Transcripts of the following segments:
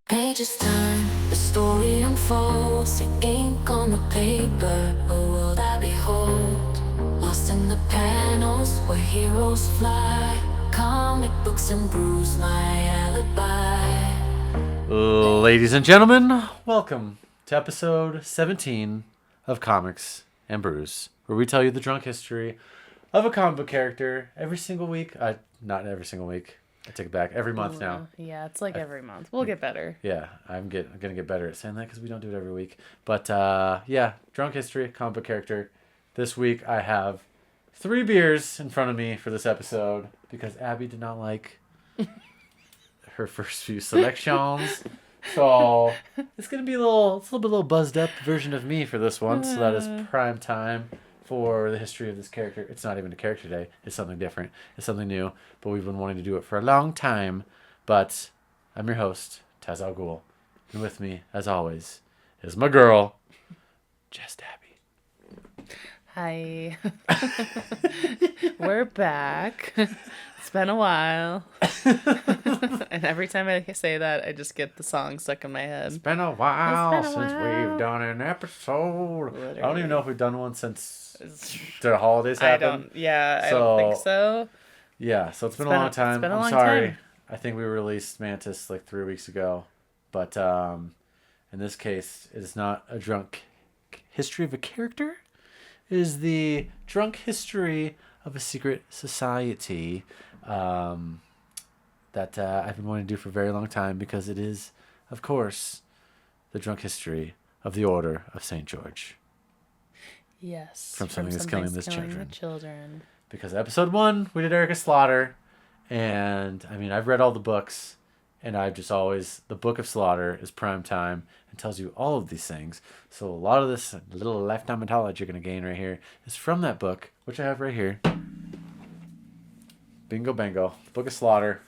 Pages turn, the story unfolds, the ink on the paper, a world I behold. Lost in the panels where heroes fly, comic books and brews my alibi. Ladies and gentlemen, welcome to episode 17 of Comics and Brews, where we tell you the drunk history of a comic book character every single week. Not every single week. I take it back. Every month now. Yeah, it's like every month. We'll get better. Yeah, I'm gonna get better at saying that because we don't do it every week. But yeah, drunk history, comic book character. This week I have 3 beers in front of me for this episode because Abby did not like her first few selections. So it's gonna be a little buzzed up version of me for this one. So that is prime time for the history of this character. It's not even a character today. It's something different. It's something new. But we've been wanting to do it for a long time. But I'm your host, TazAlGhul. And with me, as always, is my girl, Just Abby. Hi. We're back. It's been a while. And every time I say that, I just get the song stuck in my head. It's been a while since we've done an episode. Literally. I don't even know if we've done one since the holidays happened. I don't think so. Yeah, so it's been a long time. It's been a I'm long sorry. time. I think we released Mantis like 3 weeks ago. But in this case, it is not a drunk history of a character. It is the drunk history of a secret society that I've been wanting to do for a very long time because it is, of course, the drunk history of the Order of St.George. Yes. From Something Is Killing the Children. Because episode 1, we did Erica Slaughter. And, I mean, I've read all the books. And I've just always... The Book of Slaughter is prime time and tells you all of these things. So a lot of this little lifetime knowledge you're going to gain right here is from that book, which I have right here. Bingo bango. Book of Slaughter.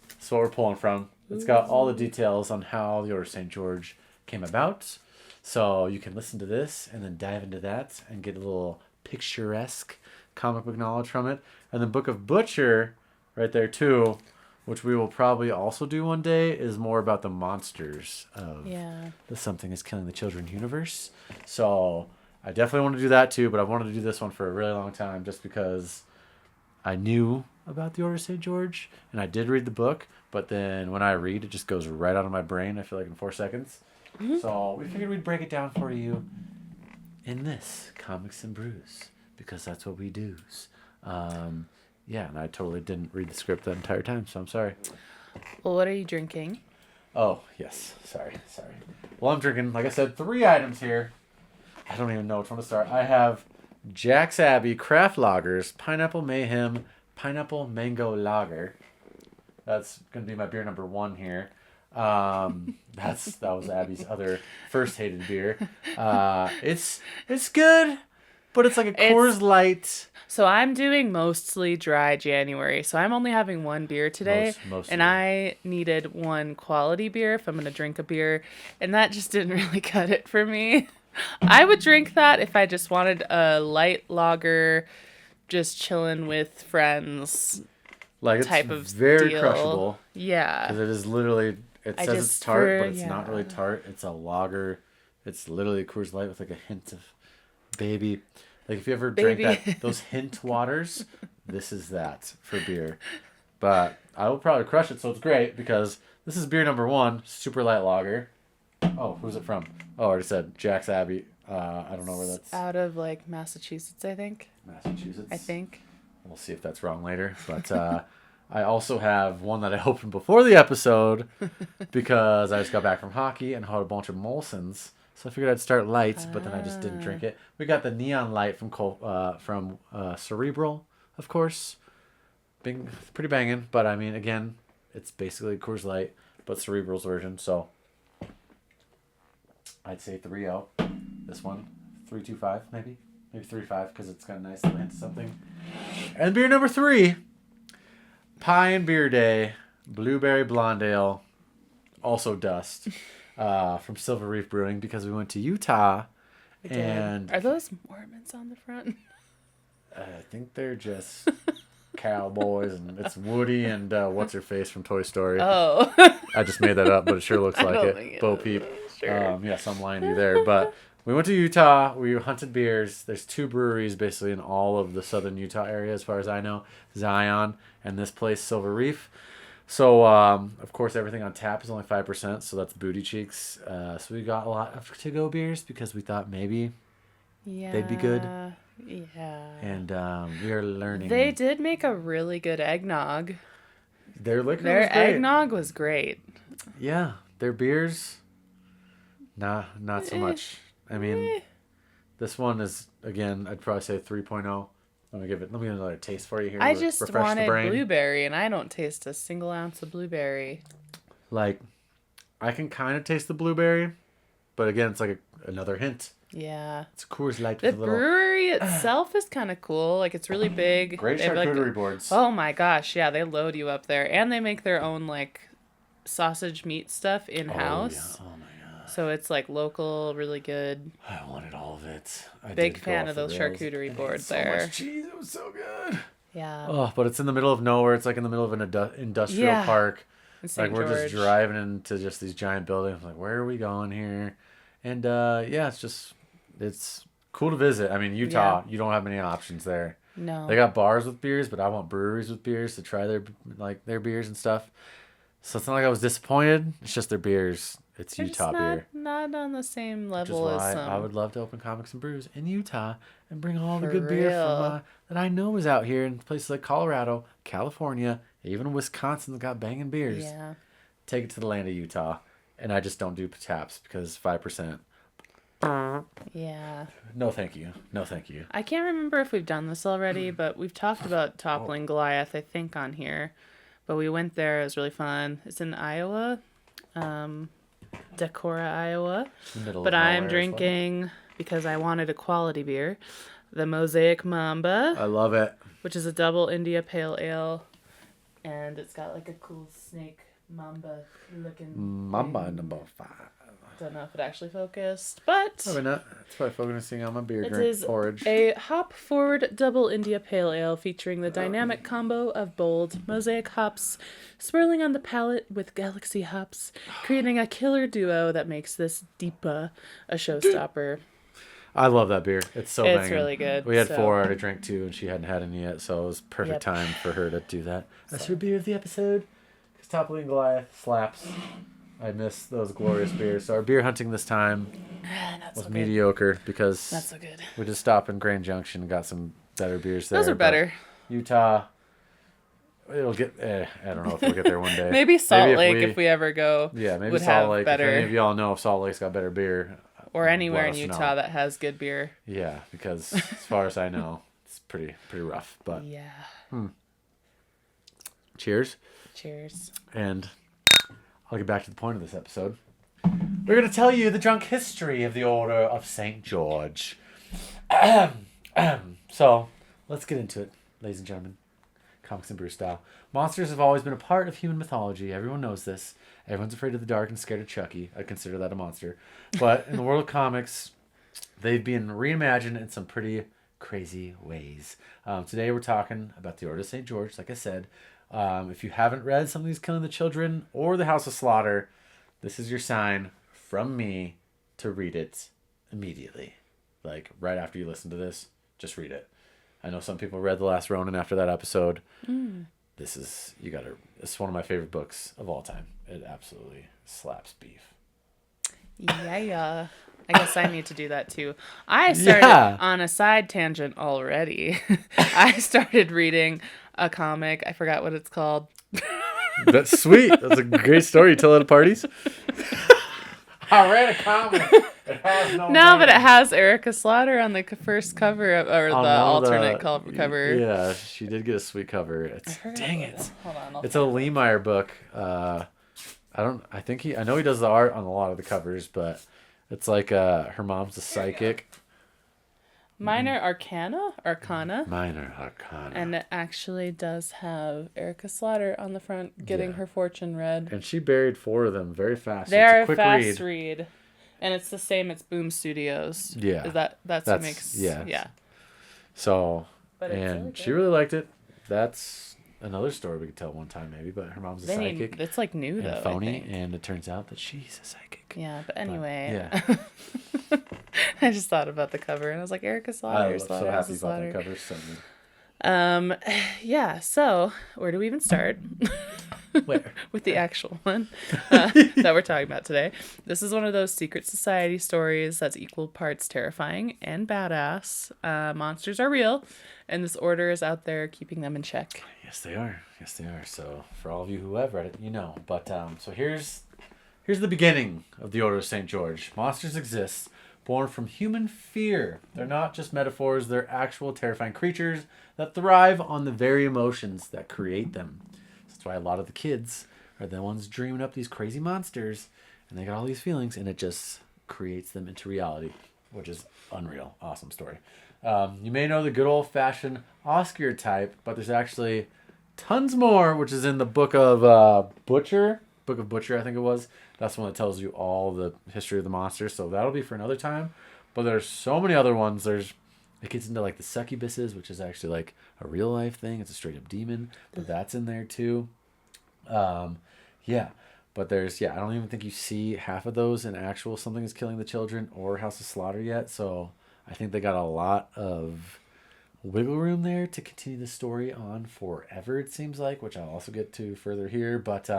That's what we're pulling from. It's got all the details on how the Order of St. George came about. So you can listen to this and then dive into that and get a little picturesque comic book knowledge from it. And the Book of Butcher, right there too, which we will probably also do one day, is more about the monsters of the Something Is Killing the Children universe. So I definitely want to do that too, but I wanted to do this one for a really long time just because I knew about the Order of St. George and I did read the book, but then when I read, it just goes right out of my brain, I feel like in 4 seconds. Mm-hmm. So we figured we'd break it down for you in this Comics and Brews because that's what we do. Yeah, and I totally didn't read the script that entire time, so I'm sorry. Well, what are you drinking? Oh, yes. Sorry. Well, I'm drinking, like I said, 3 items here. I don't even know which one to start. I have Jack's Abbey Craft Lagers, Pineapple Mayhem, Pineapple Mango Lager. That's going to be my beer number 1 here. That was Abby's other first hated beer. It's good, but it's like a Coors Light. So I'm doing mostly dry January. So I'm only having 1 beer today. Mostly. And I needed 1 quality beer if I'm going to drink a beer. And that just didn't really cut it for me. I would drink that if I just wanted a light lager, just chilling with friends. Like it's type of very deal. crushable. Yeah. Because it is literally, it says it's tart, but it's not really tart. It's a lager. It's literally a Coors Light with like a hint of baby. Like if you ever drank those hint waters, this is that for beer. But I will probably crush it, so it's great because this is beer number 1, super light lager. Oh, who's it from? Oh, I already said Jack's Abbey. I don't know where that's. Out of like Massachusetts, I think. Massachusetts. I think. We'll see if that's wrong later. But I also have one that I opened before the episode because I just got back from hockey and had a bunch of Molsons. So I figured I'd start light, but then I just didn't drink it. We got the Neon Light from Cerebral, of course. Pretty banging. But I mean, again, it's basically Coors Light, but Cerebral's version. So I'd say 3-0. This one, 3.25 maybe. Maybe 3.5 because it's got a nice little hint of something. And beer number 3, Pie and Beer Day, Blueberry Blonde Ale, also Dust, from Silver Reef Brewing because we went to Utah. And are those Mormons on the front? I think they're just cowboys, and it's Woody and what's her face from Toy Story. Oh. I just made that up, but it sure looks like don't it. think it Bo is. Peep. Sure. Yeah, some line you there. But we went to Utah. We hunted beers. There's 2 breweries basically in all of the southern Utah area, as far as I know. Zion and this place, Silver Reef. So, of course, everything on tap is only 5%, so that's booty cheeks. So we got a lot of to-go beers because we thought maybe Yeah. they'd be good. Yeah. And we are learning. They did make a really good eggnog. Their liquor Their was great. eggnog was great. Yeah, their beers, not so much. I mean, this one is, again, I'd probably say 3.0. Let me get another taste for you here. I to just refresh the wanted brain. blueberry, and I don't taste a single ounce of blueberry. Like, I can kind of taste the blueberry, but again, it's like another hint. Yeah. It's a Coors Light The with a little brewery itself is kind of cool. Like, it's really big. great They have, charcuterie boards. Oh my gosh, yeah, they load you up there. And they make their own, like, sausage meat stuff in-house. Oh, yeah. Oh my god. So it's, like, local, really good. I wanted all of it. I Big did go fan off of the those rails. charcuterie And boards so there. much cheese. It was so good. Yeah. Oh, but it's in the middle of nowhere. It's like in the middle of an industrial Yeah. park. In St. Like we're George. just driving into just these giant buildings. Like, where are we going here? And yeah, it's cool to visit. I mean, Utah, you don't have many options there. No. They got bars with beers, but I want breweries with beers to try their beers and stuff. So it's not like I was disappointed. It's just their beers. It's They're Utah just beer. not on the same Which is level as why some. I would love to open Comics and Brews in Utah and bring all the For good beer real. from that I know is out here in places like Colorado, California, even Wisconsin that got banging beers. Yeah. Take it to the land of Utah, and I just don't do taps because 5%. Yeah. No, thank you. No, thank you. I can't remember if we've done this already, but we've talked about toppling Goliath, I think, on here. But we went there. It was really fun. It's in Iowa, Decorah, Iowa. Middle But of nowhere I'm as drinking, because I wanted a quality beer, the Mosaic Mamba, well. I love it. which is a double India Pale Ale. And it's got like a cool snake mamba looking Mamba thing. number 5. Don't know if it actually focused, but Probably not. It's probably focusing on my beer it drink is porridge. a hop-forward double India Pale Ale featuring the dynamic combo of bold Mosaic hops swirling on the palate with Galaxy hops, creating a killer duo that makes this Deepa a showstopper. I love that beer. It's so It's banging. really good, We had so- 4. I drank 2, and she hadn't had any yet, so it was perfect Yep. time for her to do that. That's her beer of the episode. Because Toppling Goliath slaps. I miss those glorious beers. So our beer hunting this time Not was so good. mediocre because Not so good. we just stopped in Grand Junction and got some better beers there. Those are but better. Utah, it'll get. I don't know if we'll get there one day. Maybe Salt if Lake, we- if we ever go, Yeah, maybe would Salt have Lake. better. If any of y'all know if Salt Lake's got better beer, or anywhere let in us know. Utah that has good beer. Yeah, because as far as I know, it's pretty rough. But Yeah. cheers. Cheers. And I'll get back to the point of this episode. We're going to tell you the drunk history of the Order of St. George. So, let's get into it, ladies and gentlemen. Comics and Brew style. Monsters have always been a part of human mythology. Everyone knows this. Everyone's afraid of the dark and scared of Chucky. I consider that a monster. But in the world of comics, they've been reimagined in some pretty crazy ways. Today we're talking about the Order of St. George, like I said. If you haven't read Something's Killing the Children or The House of Slaughter, this is your sign from me to read it immediately. Like, right after you listen to this, just read it. I know some people read The Last Ronin after that episode. This is, it's one of my favorite books of all time. It absolutely slaps beef. Yeah. I guess I need to do that too. I started on a side tangent already. I started reading a comic. I forgot what it's called. That's sweet. That's a great story you tell at parties. I read a comic. It has No, but it has Erica Slaughter on the first cover or the On one of alternate the- cover. Yeah, she did get a sweet cover. Dang it. Hold on. It's a Lemire book. I know he does the art on a lot of the covers, but it's like her mom's a psychic. Minor Arcana. Minor Arcana. And it actually does have Erica Slaughter on the front getting Yeah. her fortune read. And she buried 4 of them very fast. They So are it's a quick fast read. read. And it's the same, it's Boom Studios. Yeah. That's who makes yeah. yeah. So, But it's and really she good. really liked it. that's another story we could tell one time maybe. But her mom's a psychic. It's like new and though. a phony, I think. and it turns out that she's a psychic. Yeah, but anyway. Yeah. I just thought about the cover and I was like, Erica Slaughter. I was so happy about that cover. So Yeah, so where do we even start? Where? With the actual one that we're talking about today. This is one of those secret society stories that's equal parts terrifying and badass. Monsters are real, and this order is out there keeping them in check. Yes, they are. Yes, they are. So for all of you who have read it, you know. But so here's the beginning of the Order of St. George. Monsters exist, born from human fear. They're not just metaphors. They're actual terrifying creatures that thrive on the very emotions that create them. That's why a lot of the kids are the ones dreaming up these crazy monsters, and they got all these feelings, and it just creates them into reality, which is unreal. Awesome story. You may know the good old-fashioned Oscar type, but there's actually tons more, which is in the Book of Butcher. Book of Butcher, I think it was. That's the one that tells you all the history of the monsters, so that'll be for another time. But there's so many other ones. It gets into like the succubuses, which is actually like a real life thing. It's a straight up demon, but that's in there too. Yeah. But I don't even think you see half of those in actual Something is Killing the Children or House of Slaughter yet. So I think they got a lot of wiggle room there to continue the story on forever, it seems like, which I'll also get to further here. But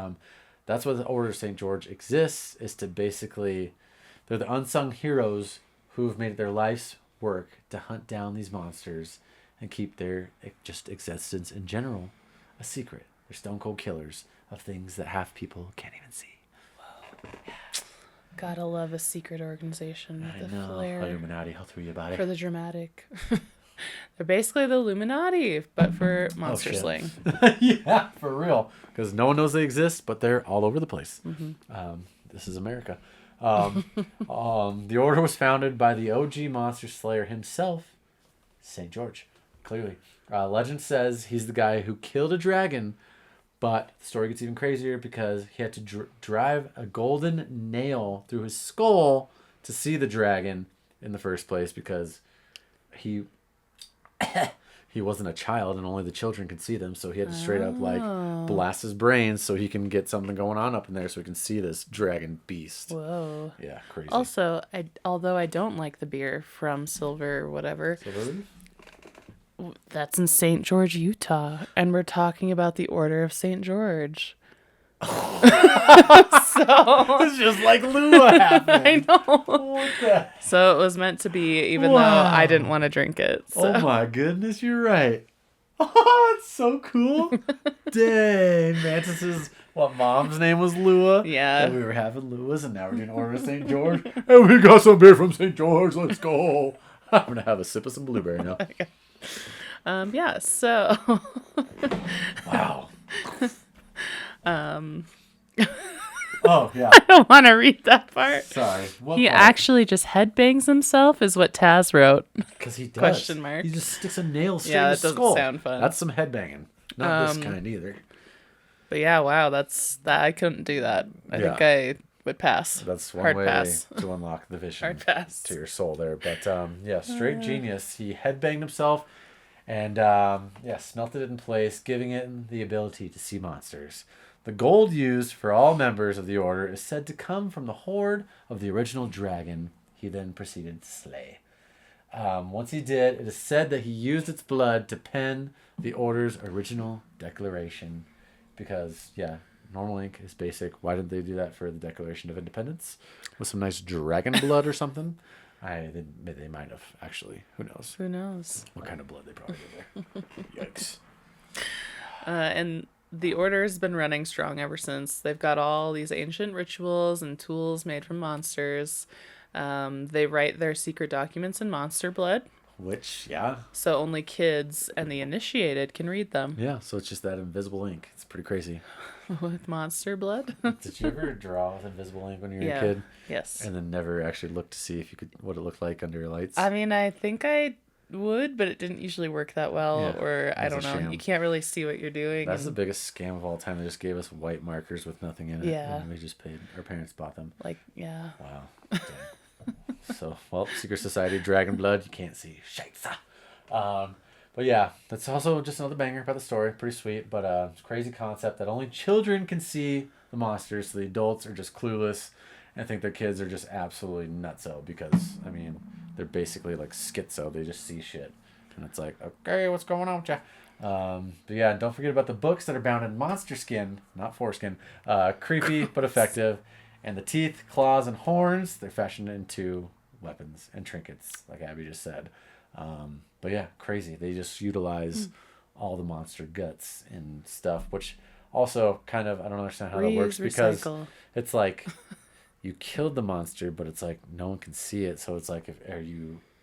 that's what the Order of St. George exists, is to basically, they're the unsung heroes who've made it their life's work to hunt down these monsters and keep their just existence in general a secret. They're stone cold killers of things that half people can't even see. Whoa. Yeah. Gotta love a secret organization with I know. flair. Illuminati, I'll throw you about it. For the dramatic. They're basically the Illuminati, but for monster slaying. Yeah, for real. Because no one knows they exist, but they're all over the place. Mm-hmm. This is America. The order was founded by the OG monster slayer himself, St. George. Clearly. Legend says he's the guy who killed a dragon, but the story gets even crazier because he had to drive a golden nail through his skull to see the dragon in the first place, because he wasn't a child and only the children could see them, so he had to straight up like blast his brains so he can get something going on up in there so he can see this dragon beast. Whoa. Yeah, crazy. Also, although I don't like the beer from Silver or whatever, that's in St. George, Utah, and we're talking about the Order of St. George. It's just like Lua happened. I know. What the? So it was meant to be, even though I didn't want to drink it. So. Oh my goodness, you're right. Oh, it's so cool. Dang, Mantis's mom's name was Lua. Yeah. And we were having Luas, and now we're doing Order of St. George. Hey, we got some beer from St. George. Let's go. I'm gonna have a sip of some blueberry now. Yeah. So. Wow. Oh, yeah. I don't want to read that part. Sorry. What He part? actually just headbangs himself, is what Taz wrote. Because he does. Question mark. He just sticks a nail straight Yeah, in that his doesn't skull. sound fun. That's some headbanging. Not this kind either. But yeah, wow, that I couldn't do that. I think I would pass. That's one Hard way pass. to unlock the vision Hard pass. to your soul there. But yeah, straight genius. He headbanged himself and smelted it in place, giving it the ability to see monsters. The gold used for all members of the order is said to come from the hoard of the original dragon he then proceeded to slay. Once he did, it is said that he used its blood to pen the order's original declaration. Because, normal ink is basic. Why didn't they do that for the Declaration of Independence? With some nice dragon blood or something? They might have, actually. Who knows? Who knows? What kind of blood they probably did there. Yikes. And the order has been running strong ever since. They've got all these ancient rituals and tools made from monsters. They write their secret documents in monster blood. Which, So only kids and the initiated can read them. Yeah, so it's just that invisible ink. It's pretty crazy. With monster blood? Did you ever draw with invisible ink when you were a kid? Yes. And then never actually look to see if you could what it looked like under your lights? I mean, I think I would, but it didn't usually work that well, or I don't know. Sham. You can't really see what you're doing. That's the biggest scam of all time. They just gave us white markers with nothing in it. Yeah. And we just paid. Our parents bought them. Yeah. Wow. Dang. So, secret society, dragon blood, you can't see. Shite. But But yeah, that's also just another banger about the story. Pretty sweet, but it's a crazy concept that only children can see the monsters. So the adults are just clueless and think their kids are just absolutely nutso because, I mean, they're basically like schizo. They just see shit. And it's like, okay, what's going on with ya? But yeah, don't forget about the books that are bound in monster skin, not foreskin. Creepy but effective. And the teeth, claws, and horns, they're fashioned into weapons and trinkets, like Abby just said. But yeah, crazy. They just utilize all the monster guts and stuff, which also kind of, I don't understand how that works because recycle. it's like you killed the monster, but it's like no one can see it. So it's like,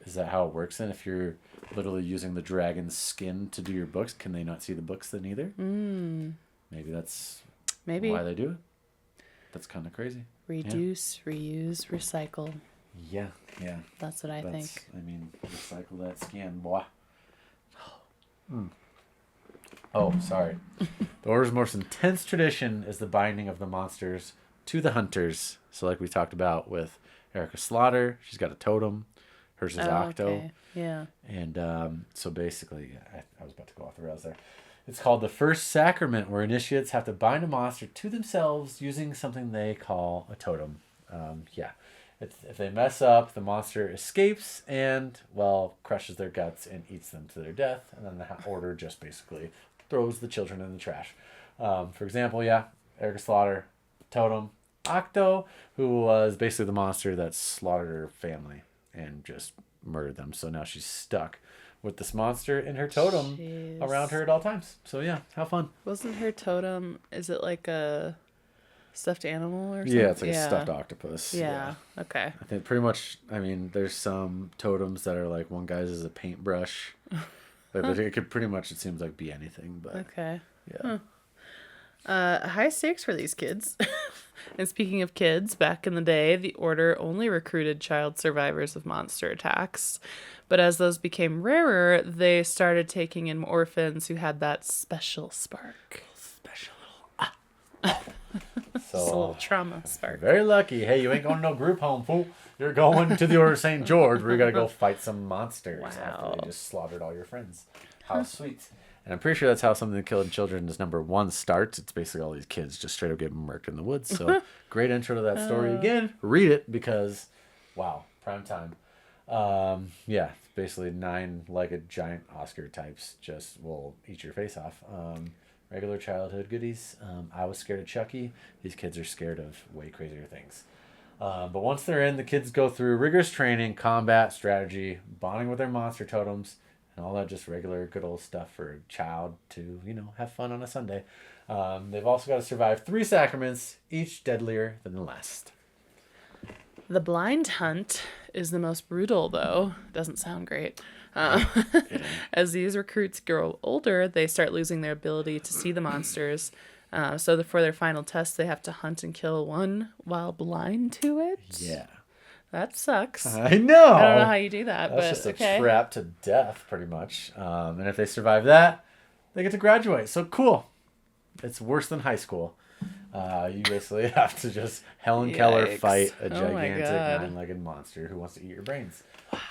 is that how it works then? If you're literally using the dragon's skin to do your books, can they not see the books then either? Maybe that's why they do it. That's kind of crazy. Reduce, reuse, recycle. Yeah. That's what I think. I mean, recycle that skin, boy. Oh, sorry. The Order's most intense tradition is the binding of the monsters to the hunters. So like we talked about with Erica Slaughter, she's got a totem. Hers is Octo. Okay. Yeah. And so basically, I was about to go off the rails there. It's called the first sacrament, where initiates have to bind a monster to themselves using something they call a totem. If they mess up, the monster escapes and, well, crushes their guts and eats them to their death. And then the Order just basically throws the children in the trash. For example, Erica Slaughter, totem. Octo, who was basically the monster that slaughtered her family and just murdered them. So now she's stuck with this monster and her totem around her at all times. So yeah, have fun. Wasn't her totem, is it like a stuffed animal or something? Yeah, it's like a stuffed octopus. Yeah. Okay. I think pretty much, I mean, there's some totems that are like one guy's is a paintbrush. Like, it could pretty much, it seems like, be anything. But Okay. yeah. High stakes for these kids. And speaking of kids, back in the day, the Order only recruited child survivors of monster attacks. But as those became rarer, they started taking in orphans who had that special spark. Just a little trauma spark. Very lucky. Hey, you ain't going to no group home, fool. You're going to the Order of St. George where you got to go fight some monsters after they just slaughtered all your friends. How sweet. And I'm pretty sure that's how Something to Kill in Children is #1 starts. It's basically all these kids just straight up getting murked in the woods. So great intro to that story. Again, read it because, wow, prime time. Basically 9-legged giant Oscar types just will eat your face off. Regular childhood goodies. I was scared of Chucky. These kids are scared of way crazier things. But once they're in, the kids go through rigorous training, combat, strategy, bonding with their monster totems, and all that just regular good old stuff for a child to, have fun on a Sunday. They've also got to survive 3 sacraments, each deadlier than the last. The blind hunt is the most brutal, though. Doesn't sound great. As these recruits grow older, they start losing their ability to see the monsters. For their final test, they have to hunt and kill one while blind to it. Yeah. That sucks. I know. I don't know how you do that, That's but just a trap to death, pretty much. And if they survive that, they get to graduate. So cool. It's worse than high school. You basically have to just Helen Keller fight a gigantic 9-legged monster who wants to eat your brains.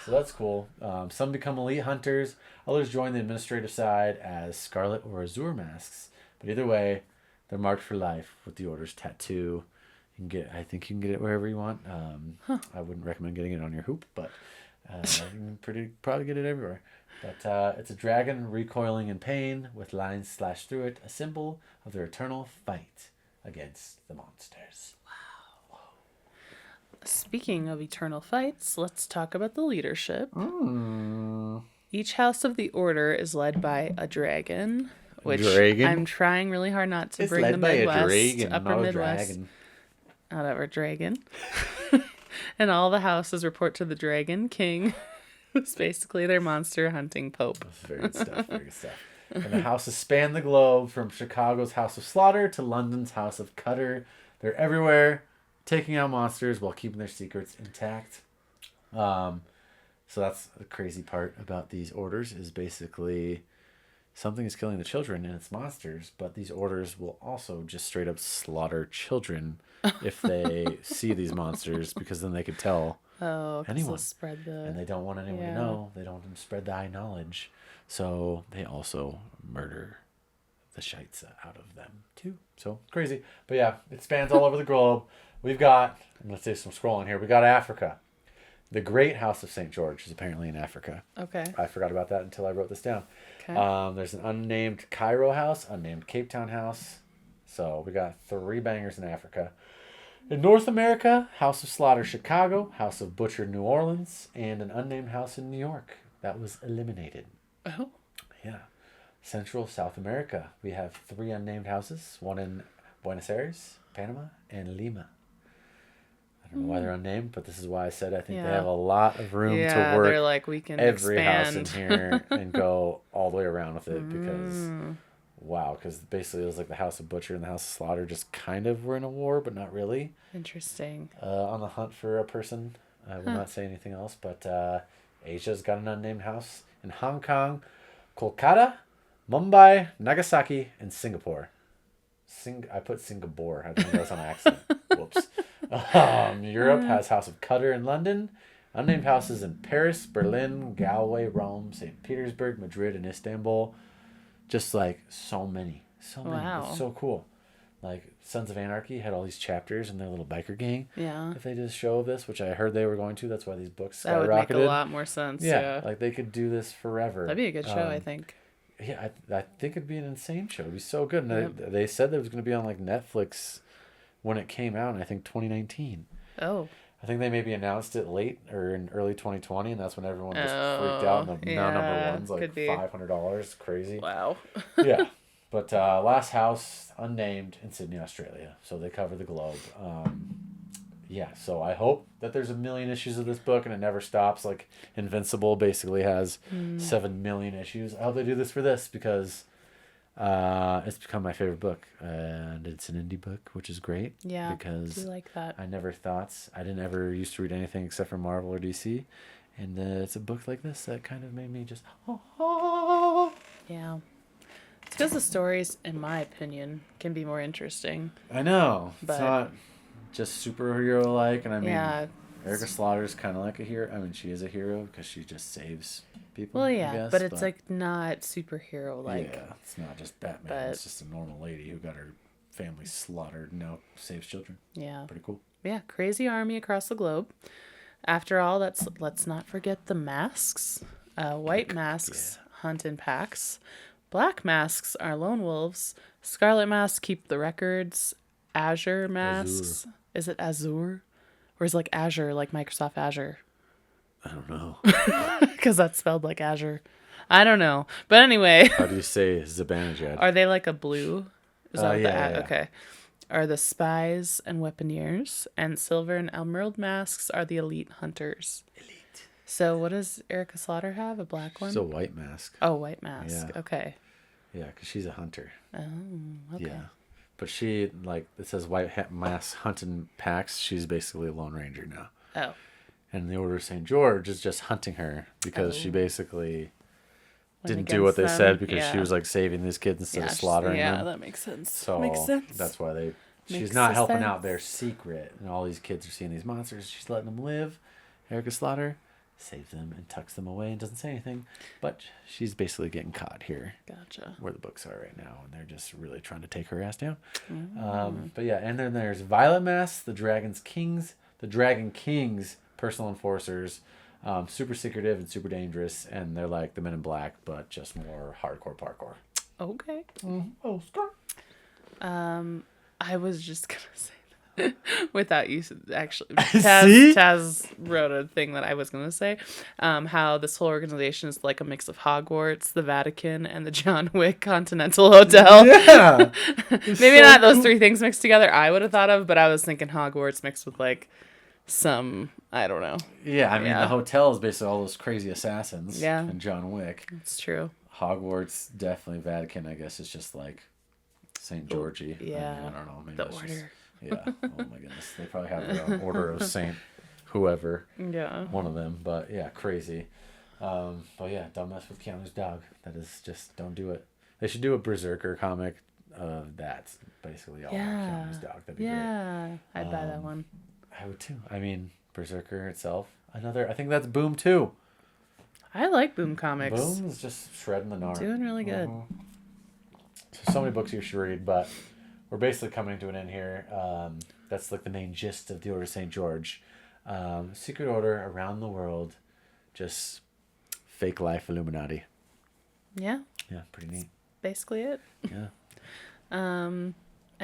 So that's cool. Some become elite hunters. Others join the administrative side as Scarlet or Azure masks. But either way, they're marked for life with the Order's tattoo. I think you can get it wherever you want. I wouldn't recommend getting it on your hoop, but you can probably get it everywhere. But it's a dragon recoiling in pain with lines slashed through it, a symbol of their eternal fight against the monsters. Wow. Speaking of eternal fights, let's talk about the leadership. Each house of the Order is led by a dragon, which I'm trying really hard not to bring the Midwest, upper Midwest. Whatever, dragon. And all the houses report to the Dragon King, who's basically their monster hunting pope. Very good stuff, very good stuff. And the houses span the globe from Chicago's House of Slaughter to London's House of Cutter. They're everywhere, taking out monsters while keeping their secrets intact. So that's the crazy part about these orders is basically something is killing the children and it's monsters, but these orders will also just straight up slaughter children if they see these monsters, because then they could tell anyone. Spread the... And they don't want anyone to know. They don't want to spread the knowledge. So they also murder the shites out of them too. So crazy. But yeah, it spans all over the globe. We've got, let's do some scrolling here. We got Africa. The Great House of St. George is apparently in Africa. Okay. I forgot about that until I wrote this down. Okay. There's an unnamed Cairo house, unnamed Cape Town house. So we got 3 bangers in Africa. In North America, House of Slaughter Chicago, House of Butcher New Orleans, and an unnamed house in New York. That was eliminated. Oh. Yeah. Central South America, we have 3 unnamed houses. One in Buenos Aires, Panama, and Lima. I don't know why they're unnamed, but this is why I said I think they have a lot of room to work. They're like, we can every expand. house in here and go all the way around with it, because wow, because basically it was like the House of Butcher and the House of Slaughter just kind of were in a war, but not really. Interesting. On the hunt for a person. I will not say anything else, but Asia's got an unnamed house in Hong Kong, Kolkata, Mumbai, Nagasaki, and Singapore. I put Singapore. I think that was on accident. Whoops. Europe has House of Cutter in London. Unnamed houses in Paris, Berlin, Galway, Rome, St. Petersburg, Madrid, and Istanbul. Just like so many. So many. Wow. It's so cool. Like Sons of Anarchy had all these chapters in their little biker gang. Yeah. If they did a show of this, which I heard they were going to, that's why these books skyrocketed. That would make a lot more sense. Yeah. Like they could do this forever. That'd be a good show, I think. Yeah, I think it'd be an insane show. It'd be so good. And they said that it was going to be on like Netflix when it came out in, I think, 2019. Oh. I think they maybe announced it late or in early 2020, and that's when everyone just freaked out. And the number one's like $500. Crazy. Wow. Yeah. But Last House, unnamed, in Sydney, Australia. So they cover the globe. Yeah, so I hope that there's 1 million issues of this book and it never stops. Like Invincible basically has 7 million issues. I hope they do this for this, because it's become my favorite book. And it's an indie book, which is great. Yeah, because I do like that. I didn't ever used to read anything except for Marvel or DC. And it's a book like this that kind of made me just, Yeah. It's because the stories, in my opinion, can be more interesting. I know. But... it's not just superhero-like. And I mean, yeah, Erica Slaughter's kind of like a hero. I mean, she is a hero because she just saves people. Well, yeah, I guess, but it's like not superhero-like. Yeah, it's not just Batman. But... it's just a normal lady who got her family slaughtered and now saves children. Yeah. Pretty cool. Yeah, crazy army across the globe. After all, let's not forget the masks. White masks hunt in packs. Black masks are lone wolves. Scarlet masks keep the records. Azure masks. Is it Azure? Or is it like Azure, like Microsoft Azure? I don't know. Because that's spelled like Azure. I don't know. But anyway. How do you say Zibanejad? Are they like a blue? Is that yeah. Okay. Are the spies and weaponeers, and silver and emerald masks are the elite hunters. Elite. So what does Erica Slaughter have? A black one? It's a white mask. Oh, white mask. Yeah. Okay. Yeah, because she's a hunter. Oh, okay. Yeah. But she, like, it says white mask hunting packs. She's basically a Lone Ranger now. Oh. And the Order of St. George is just hunting her because she basically didn't do against what they them. said, because Yeah. she was like saving these kids instead of slaughtering them. Yeah, that makes sense. So makes sense. that's why she's Makes not helping sense. out their secret, and all these kids are seeing these monsters. She's letting them live. Erica Slaughter saves them and tucks them away and doesn't say anything, but she's basically getting caught here. Gotcha. Where the books are right now, and they're just really trying to take her ass down. But yeah, and then there's Violet Masks, the Dragon Kings, personal enforcers, super secretive and super dangerous, and they're like the Men in Black, but just more hardcore parkour. Okay. Oh, Scar. I was just gonna say that without you actually. See? Taz wrote a thing that I was gonna say. How this whole organization is like a mix of Hogwarts, the Vatican, and the John Wick Continental Hotel. Yeah. Maybe not those 3 things mixed together. I would have thought of, but I was thinking Hogwarts mixed with like some, I don't know. Yeah, I mean, the hotel is basically all those crazy assassins. Yeah. And John Wick. It's true. Hogwarts, definitely. Vatican, I guess, is just like St. Georgie. Yeah. I don't know. Maybe The it's order. Just, yeah. Oh my goodness. They probably have their own order of Saint whoever. Yeah. One of them. But yeah, crazy. But yeah, don't mess with Keanu's dog. That is just, don't do it. They should do a Berserker comic of that. Basically all about Keanu's dog. That'd be great. Yeah, I'd buy that one. I would too. I mean, Berserker itself. I think that's Boom too. I like Boom comics. Boom is just shredding the gnar. Doing really good. So many books you should read, but we're basically coming to an end here. That's like the main gist of the Order of St. George. Secret order around the world. Just fake life Illuminati. Yeah. Yeah, pretty neat. Basically it. Yeah. And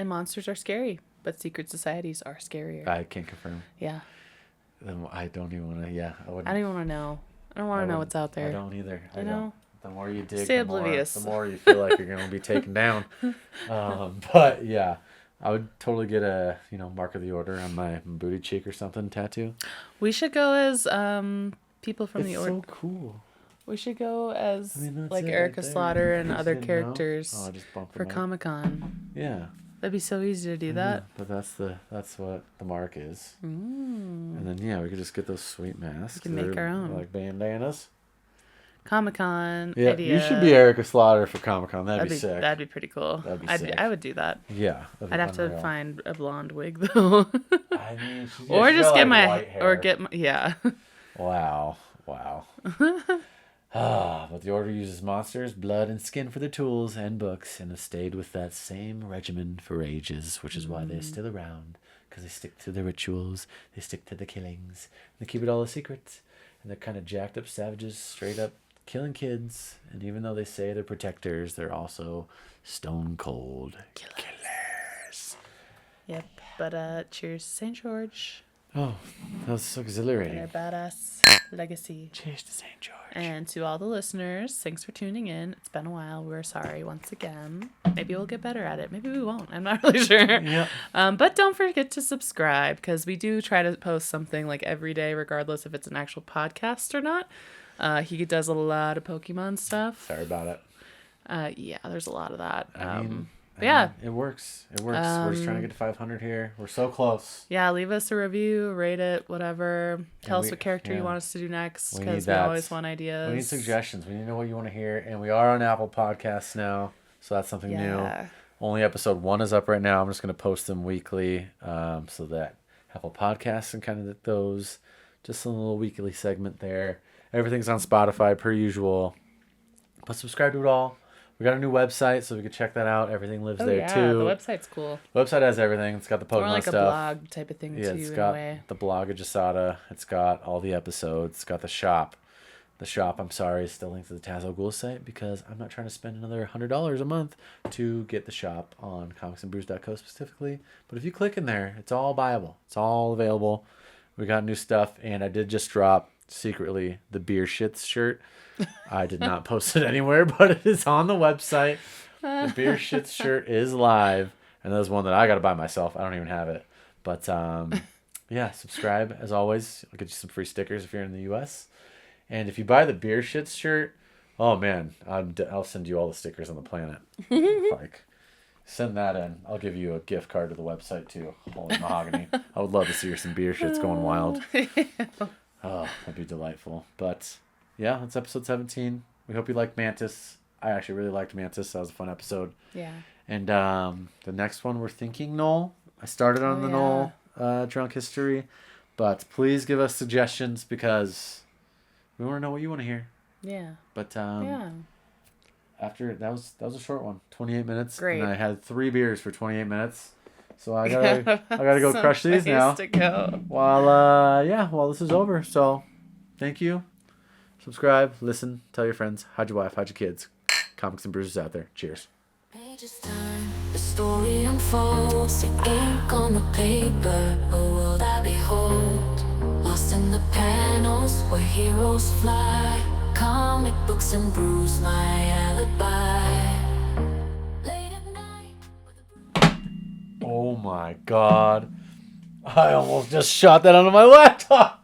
monsters are scary, but secret societies are scarier. I can't confirm. Yeah. Then I don't even want to. Yeah, I wouldn't. I don't even want to know. I don't want to know what's out there. I don't either. You know? The more you dig, Stay the oblivious. more you feel like you're going to be taken down. But yeah, I would totally get a mark of the order on my booty cheek or something tattoo. We should go as people from the It's order. so cool. We should go as that's like it Erica right there. Slaughter and You just other didn't know? characters Oh, I just bumped for the mic. Comic-Con. Yeah. That'd be so easy to do that. But that's what the mark is. Mm. And then we could just get those sweet masks. We can make They're our own. like bandanas. Comic-Con Yeah, idea. you should be Erica Slaughter for Comic-Con. That'd be sick. That'd be pretty cool. That'd be sick. I would do that. Yeah. I'd have to find a blonde wig though. I mean, Or just get my white hair. or get my yeah. Wow. But the Order uses monsters, blood, and skin for their tools and books, and have stayed with that same regimen for ages, which is why they're still around, because they stick to the rituals, they stick to the killings, they keep it all a secret, and they're kind of jacked up savages, straight up killing kids, and even though they say they're protectors, they're also stone cold killers. Yep. But cheers, St. George. Oh, that was so Their exhilarating. badass legacy. Cheers to St. George. And to all the listeners, thanks for tuning in. It's been a while. We're sorry once again. Maybe we'll get better at it. Maybe we won't. I'm not really sure. Yeah. But don't forget to subscribe because we do try to post something like every day, regardless if it's an actual podcast or not. He does a lot of Pokemon stuff. Sorry about it. Yeah, there's a lot of that. I mean, yeah. It works. We're just trying to get to 500 here. We're so close. Yeah, leave us a review, rate it, whatever. Tell us we- what character you yeah. want us to do next We need because we that. always want ideas. We need suggestions. We need to know what you want to hear. And we are on Apple Podcasts now. So that's something new. Only episode 1 is up right now. I'm just going to post them weekly so that Apple Podcasts and kind of those. Just a little weekly segment there. Everything's on Spotify per usual. But subscribe to it all. We got a new website, so we can check that out. Everything lives there too. The website's cool. The website has everything. It's got the Pokemon More like stuff. a blog type of thing Yeah, too, it's in got a way. the blog of Jasada. It's got all the episodes. It's got the shop. The shop, I'm sorry, is still linked to the TazAlGhul site because I'm not trying to spend another $100 a month to get the shop on comicsandbrews.co specifically. But if you click in there, it's all buyable. It's all available. We got new stuff, and I did just drop secretly the Beer Shits shirt. I did not post it anywhere, but it is on the website. The Beer Shits shirt is live, and that's one that I got to buy myself. I don't even have it. But yeah, subscribe as always. I'll get you some free stickers if you're in the U.S. And if you buy the Beer Shits shirt, oh man, I'll send you all the stickers on the planet. Like, send that in. I'll give you a gift card to the website too. Holy mahogany! I would love to see some Beer Shits going wild. Oh, that'd be delightful. But yeah, that's episode 17. We hope you liked Mantis. I actually really liked Mantis. That was a fun episode. Yeah. And the next one we're thinking Knoll. I started on the Knoll drunk history, but please give us suggestions because we want to know what you want to hear. Yeah. But Yeah. after that was a short one, 28 minutes. Great. And I had 3 beers for 28 minutes. So I gotta go crush these now. To go. While this is over. So thank you. Subscribe, listen, tell your friends, hide your wife, hide your kids. Comics and Brews out there. Cheers. Pages turn, the story unfolds, the ink on the paper, a world I behold. Lost in the panels where heroes fly, comic books and brews my alibi. Late at night. Oh my god. I almost just shot that onto my laptop.